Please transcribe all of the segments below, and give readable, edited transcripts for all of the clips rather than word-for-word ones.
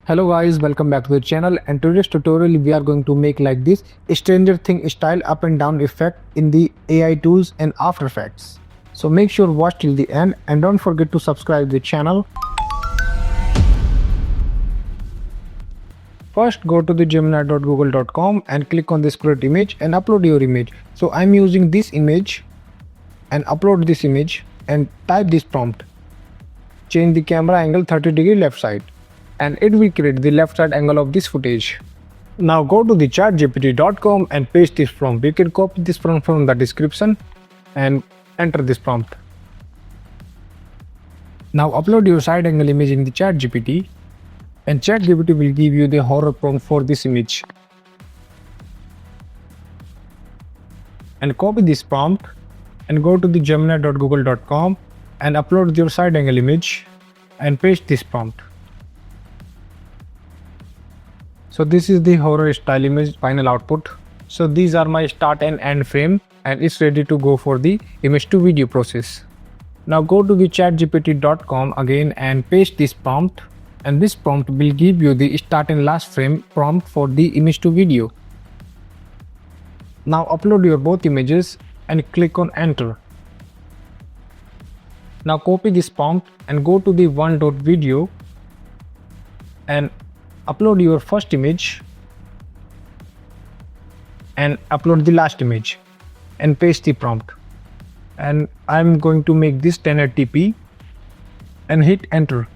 Hello guys, welcome back to the channel, and today's tutorial we are going to make like this Stranger Thing style up and down effect in the AI tools and After Effects. So make sure watch till the end and don't forget to subscribe the channel. First go to the gemini.google.com and click on this create image and upload your image. So I'm using this image and upload this image and type this prompt. Change the camera angle 30-degree left side, and it will create the left side angle of this footage. Now go to the ChatGPT.com and paste this prompt. You can copy this prompt from the description and enter this prompt. Now upload your side angle image in the ChatGPT, and ChatGPT will give you the horror prompt for this image. And copy this prompt and go to the gemini.google.com and upload your side angle image and paste this prompt. So this is the horror style image final output. So these are my start and end frame, and it's ready to go for the image to video process. Now go to the chatgpt.com again and paste this prompt, and this prompt will give you the start and last frame prompt for the image to video. Now upload your both images and click on enter. Now copy this prompt and go to the wan.video and upload your first image and upload the last image and paste the prompt. And I'm going to make this 1080p and hit enter.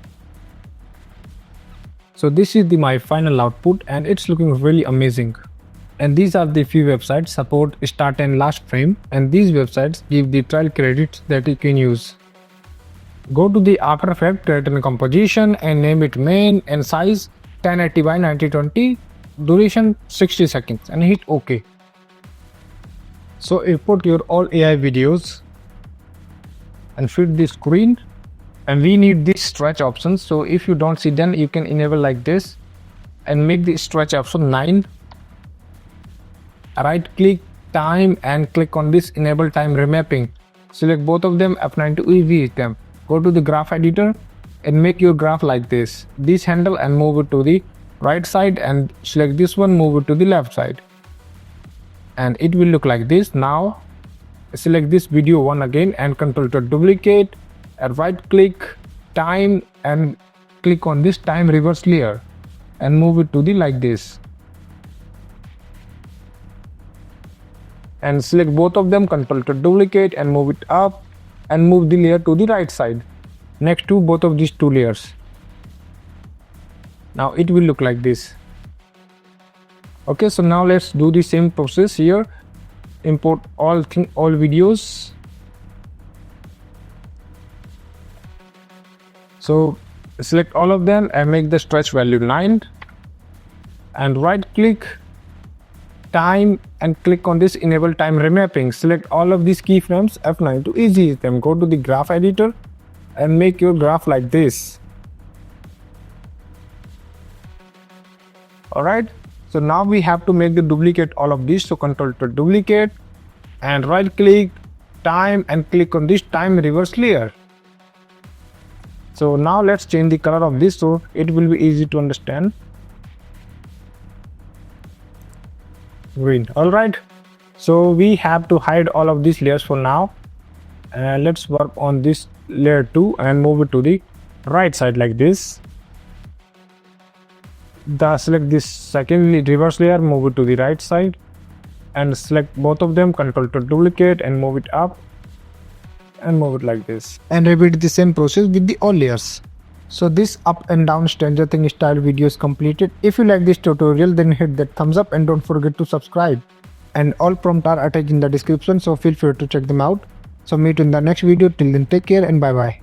So this is my final output, and it's looking really amazing. And these are the few websites support start and last frame, and these websites give the trial credits that you can use. Go to the After Effects, create a composition and name it main, and size 1080 by 9020, duration 60 seconds, and hit OK. So import your all AI videos and fit the screen, and we need this stretch option. So if you don't see, then you can enable like this and make the stretch option 9. Right click time and click on this enable time remapping. Select both of them, F9 to easy them. Go to the graph editor and make your graph like this handle, and move it to the right side, and select this one, move it to the left side, and it will look like this. Now select this video one again and control to duplicate, and right click time and click on this time reverse layer and move it to the like this, and select both of them, control to duplicate and move it up and move the layer to the right side next to both of these two layers. Now it will look like this. Okay, so now let's do the same process here. Import all videos. So select all of them and make the stretch value 9, and right click time and click on this enable time remapping. Select all of these keyframes, F9 to easy them. Go to the graph editor and make your graph like this. Alright, so now we have to make the duplicate all of these. So control to duplicate and right click time and click on this time reverse layer. So now let's change the color of this so it will be easy to understand. Green. Alright, so we have to hide all of these layers for now, and let's work on this layer 2 and move it to the right side like this. Select this second reverse layer, move it to the right side, and select both of them, control to duplicate and move it up and move it like this, and repeat the same process with the all layers. So this up and down Stranger Thing style video is completed. If you like this tutorial, then hit that thumbs up and don't forget to subscribe. And all prompts are attached in the description, so feel free to check them out. So meet in the next video. Till then, take care and bye bye.